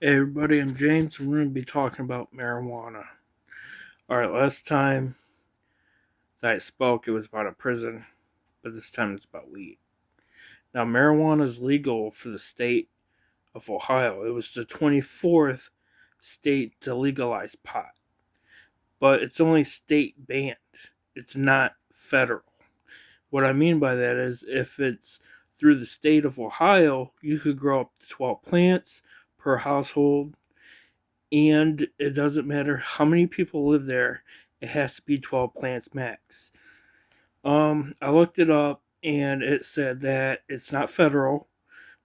Hey everybody, I'm James. We're going to be talking about marijuana. Alright, last time that I spoke, it was about a prison, but this time it's about weed. Now, marijuana is legal for the state of Ohio. It was the 24th state to legalize pot, but it's only state banned. It's not federal. What I mean by that is if it's through the state of Ohio, you could grow up to 12 plants per household, and it doesn't matter how many people live there, it has to be 12 plants max. I looked it up and it said that it's not federal,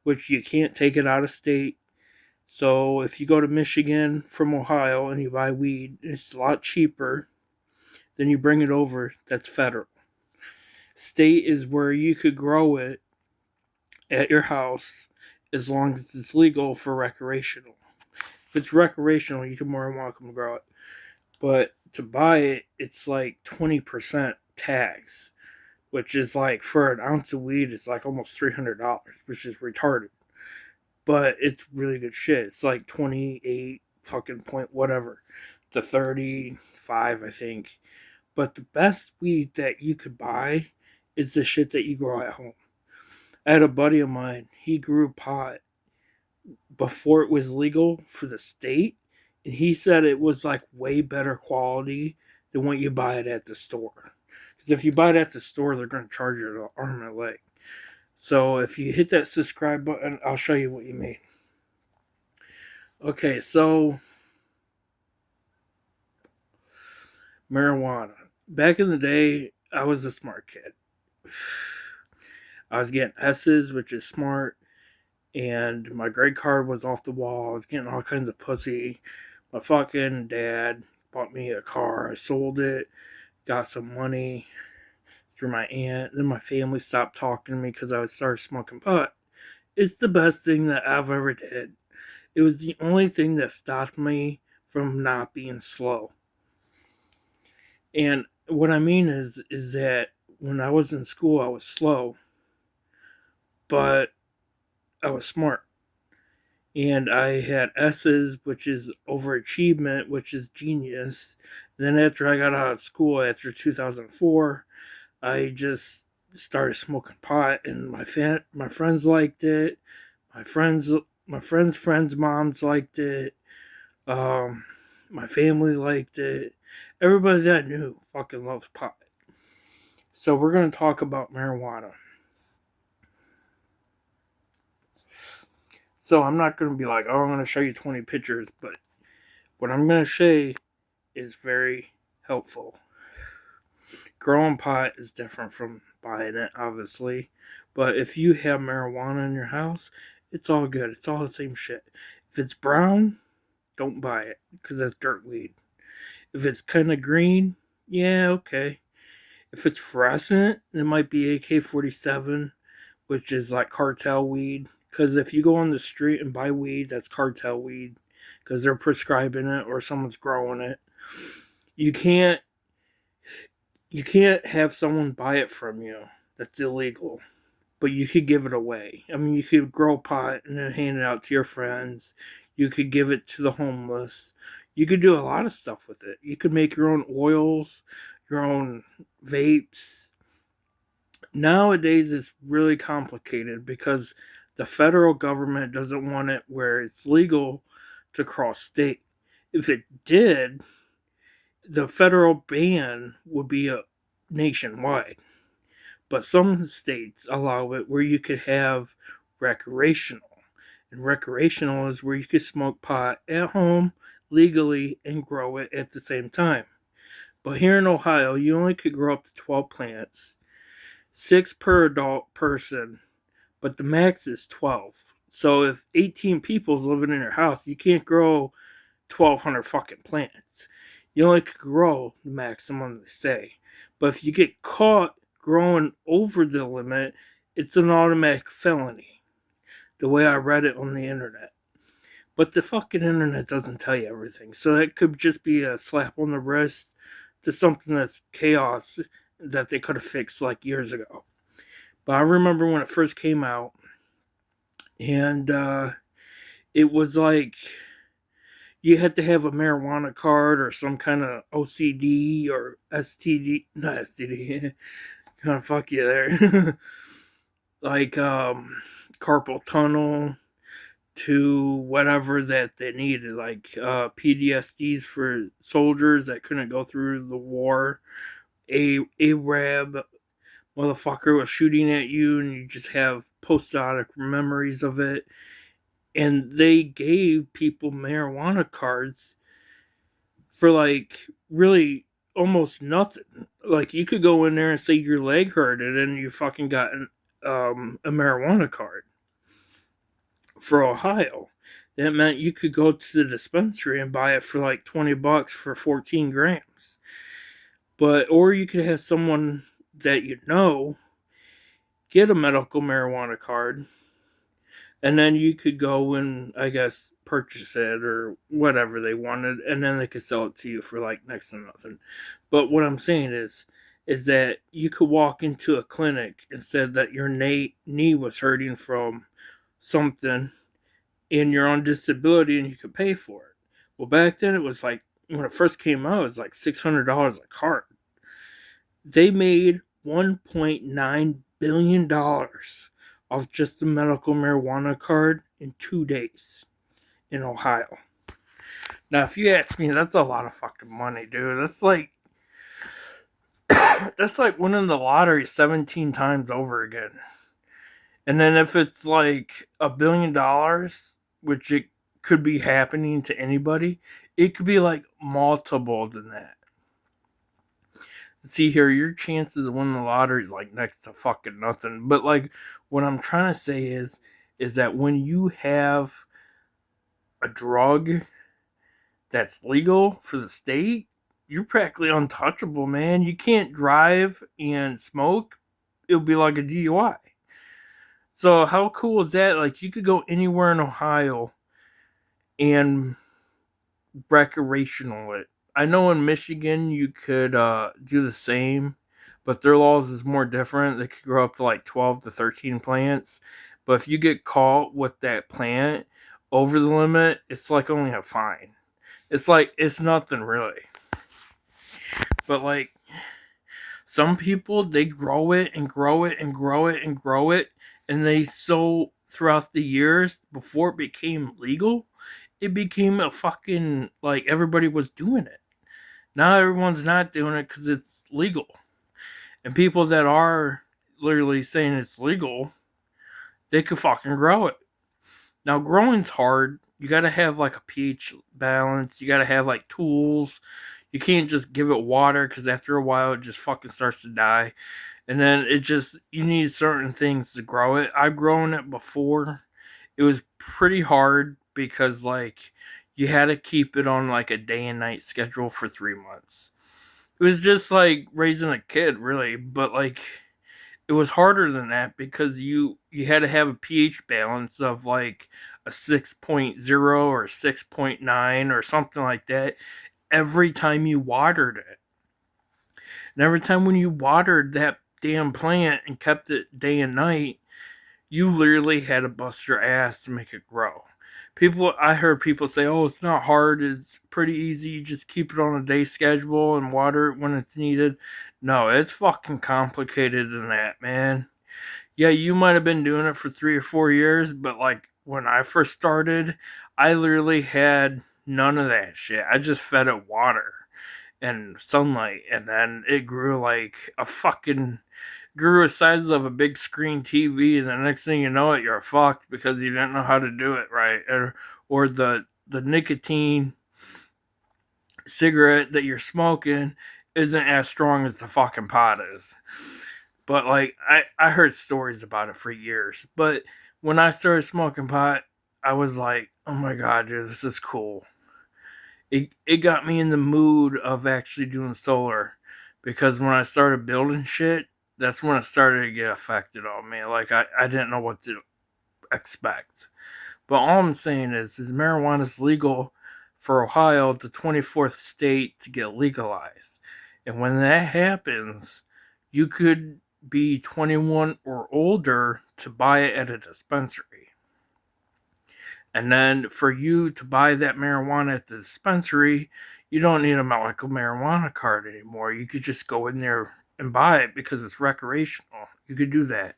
which you can't take it out of state. So if you go to Michigan from Ohio and you buy weed, it's a lot cheaper than you bring it over. That's federal. State is where you could grow it at your house as long as it's legal for recreational. If it's recreational, you can more than welcome to grow it. But to buy it, it's like 20% tax, which is like for an ounce of weed, it's like almost $300, which is retarded. But it's really good shit. It's like 28 fucking point whatever to 35, I think. But the best weed that you could buy is the shit that you grow at home. I had a buddy of mine, he grew pot before it was legal for the state, and he said it was like way better quality than what you buy it at the store. Because if you buy it at the store, they're going to charge you an arm and a leg. So if you hit that subscribe button, I'll show you what you made. Okay, so marijuana. Back in the day, I was a smart kid. I was getting S's, which is smart, and my grade card was off the wall. I was getting all kinds of pussy. My fucking dad bought me a car. I sold it, got some money through my aunt. Then my family stopped talking to me because I started smoking pot. It's the best thing that I've ever did. It was the only thing that stopped me from not being slow. And what I mean is that when I was in school, I was slow, but I was smart. And I had S's, which is overachievement, which is genius. And then after I got out of school, after 2004, I just started smoking pot, and my friends liked it. My friends my friends' moms liked it. Um, my family liked it. Everybody that I knew fucking loves pot. So we're gonna talk about marijuana. So I'm not gonna be like, oh, I'm gonna show you 20 pictures, but what I'm gonna show is very helpful. Growing pot is different from buying it, obviously. But if you have marijuana in your house, it's all good. It's all the same shit. If it's brown, don't buy it because that's dirt weed. If it's kind of green, yeah, okay. If it's fluorescent, it might be AK-47, which is like cartel weed. Because if you go on the street and buy weed, that's cartel weed because they're prescribing it or someone's growing it. You can't you can't have someone buy it from you. That's illegal. But you could give it away. I mean, you could grow pot and then hand it out to your friends. You could give it to the homeless. You could do a lot of stuff with it. You could make your own oils, your own vapes. Nowadays, it's really complicated because the federal government doesn't want it where it's legal to cross state. If it did, the federal ban would be a nationwide. But some states allow it where you could have recreational. And recreational is where you could smoke pot at home legally and grow it at the same time. But here in Ohio, you only could grow up to 12 plants, 6 per adult person, but the max is 12. So if 18 people is living in your house, you can't grow 1,200 fucking plants. You only could grow the maximum, they say. But if you get caught growing over the limit, it's an automatic felony. The way I read it on the internet. But the fucking internet doesn't tell you everything. So that could just be a slap on the wrist to something that's chaos that they could have fixed like years ago. But I remember when it first came out, and it was like you had to have a marijuana card or some kind of OCD or STD, not STD, kind of fuck you there, like carpal tunnel to whatever that they needed, like PTSDs for soldiers that couldn't go through the war, Arab motherfucker was shooting at you and you just have post-traumatic memories of it. And they gave people marijuana cards for like really almost nothing. Like you could go in there and say your leg hurted and you fucking got a marijuana card for Ohio. That meant you could go to the dispensary and buy it for like $20 for 14 grams. But, or you could have someone that you know get a medical marijuana card, and then you could go and, I guess, purchase it or whatever they wanted, and then they could sell it to you for like next to nothing. But what I'm saying is that you could walk into a clinic and said that your knee was hurting from something and you're on disability and you could pay for it. Well, back then it was like, when it first came out, it was like $600 a card. They made $1.9 billion off just the medical marijuana card in 2 days in Ohio. Now, if you ask me, that's a lot of fucking money, dude. That's like that's like winning the lottery 17 times over again. And then if it's like $1 billion, which it could be happening to anybody, it could be like multiple than that. See here, your chances of winning the lottery is like next to fucking nothing. But like what I'm trying to say is that when you have a drug that's legal for the state, you're practically untouchable, man. You can't drive and smoke. It'll be like a DUI. So how cool is that? Like you could go anywhere in Ohio and recreational it. I know in Michigan you could do the same, but their laws is more different. They could grow up to like 12 to 13 plants. But if you get caught with that plant over the limit, it's like only a fine. It's like, it's nothing really. But like, some people, they grow it and grow it and grow it and grow it. And they so throughout the years before it became legal, it became a fucking, like, everybody was doing it. Now everyone's not doing it because it's legal. And people that are literally saying it's legal, they could fucking grow it. Now, growing's hard. You gotta have, like, a pH balance. You gotta have, like, tools. You can't just give it water because after a while it just fucking starts to die. And then it just, you need certain things to grow it. I've grown it before. It was pretty hard because, like, you had to keep it on, like, a day and night schedule for 3 months. It was just like raising a kid, really. But, like, it was harder than that because you had to have a pH balance of, like, a 6.0 or 6.9 or something like that every time you watered it. And every time when you watered that damn plant and kept it day and night, you literally had to bust your ass to make it grow. I heard people say, oh, it's not hard, it's pretty easy, you just keep it on a day schedule and water it when it's needed. No, it's fucking complicated than that, man. Yeah, you might have been doing it for 3 or 4 years, but like when I first started, I literally had none of that shit. I just fed it water and sunlight, and then it grew like a fucking, grew the size of a big screen TV, and the next thing you know it, you're fucked because you didn't know how to do it right, or the nicotine cigarette that you're smoking isn't as strong as the fucking pot is. But like I heard stories about it for years. But when I started smoking pot, I was like, oh my god, dude, this is cool. It got me in the mood of actually doing solar, because when I started building shit, that's when it started to get affected on me. Like I didn't know what to expect. But all I'm saying is marijuana is legal for Ohio, the 24th state to get legalized. And when that happens, you could be 21 or older to buy it at a dispensary. And then for you to buy that marijuana at the dispensary, you don't need a medical marijuana card anymore. You could just go in there and buy it because it's recreational. You could do that.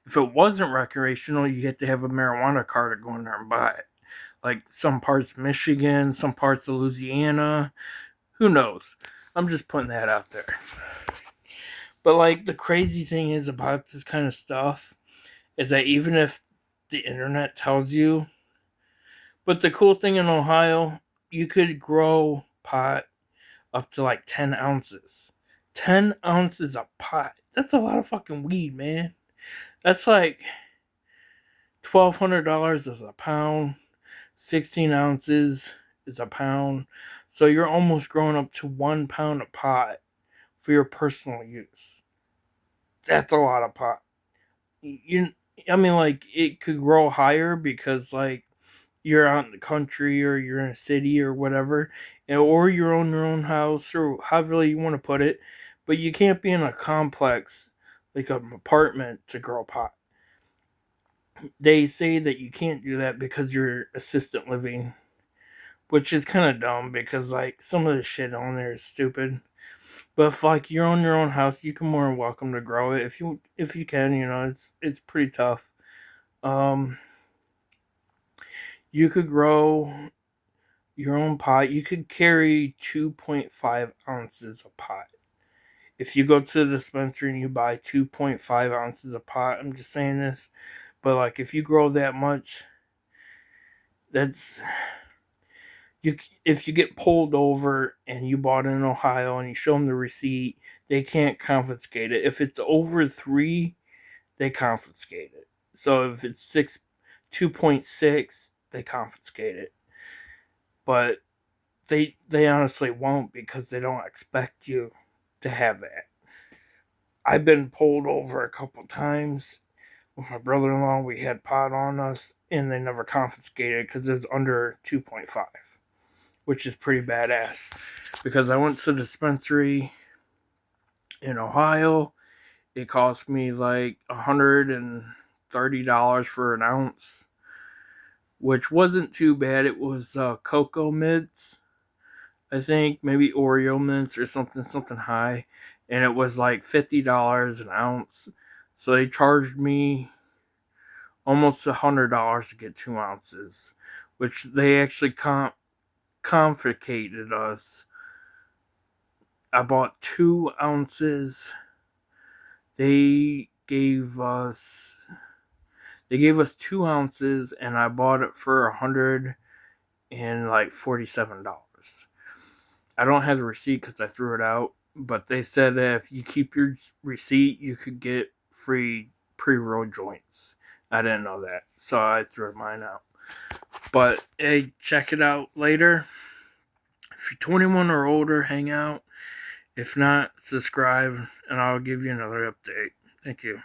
If it wasn't recreational, you had to have a marijuana card to go in there and buy it. Like some parts of Michigan, some parts of Louisiana. Who knows? I'm just putting that out there. But like the crazy thing is about this kind of stuff is that even if the internet tells you, but the cool thing in Ohio, you could grow pot up to like 10 ounces. 10 ounces of pot. That's a lot of fucking weed, man. That's like $1,200 is a pound. 16 ounces is a pound. So you're almost growing up to 1 pound of pot for your personal use. That's a lot of pot. I mean, like, it could grow higher because, like, you're out in the country or you're in a city or whatever, or you own your own house or however you want to put it, but you can't be in a complex, like an apartment, to grow pot. They say that you can't do that because you're assistant living, which is kind of dumb because, like, some of the shit on there is stupid. But if, like, you're on your own house, you can more than welcome to grow it if you can. It's pretty tough. You could grow your own pot. You could carry 2.5 ounces of pot. If you go to the dispensary and you buy 2.5 ounces of pot, I'm just saying this, but like if you grow that much, that's you. If you get pulled over and you bought it in Ohio and you show them the receipt, they can't confiscate it. If it's over 3, they confiscate it. So if it's 2.6, they confiscate it. But they honestly won't because they don't expect you to have that. I've been pulled over a couple times with my brother-in-law. We had pot on us, and they never confiscated because it's under 2.5, which is pretty badass. Because I went to the dispensary in Ohio. It cost me like $130 for an ounce, which wasn't too bad. It was cocoa mints, I think, maybe Oreo mints or something high, and it was like $50 an ounce. So they charged me almost $100 to get 2 ounces, which they actually confiscated us. I bought 2 ounces. They gave us 2 ounces, and I bought it for $147. I don't have the receipt because I threw it out, but they said that if you keep your receipt, you could get free pre-roll joints. I didn't know that, so I threw mine out. But hey, check it out later. If you're 21 or older, hang out. If not, subscribe, and I'll give you another update. Thank you.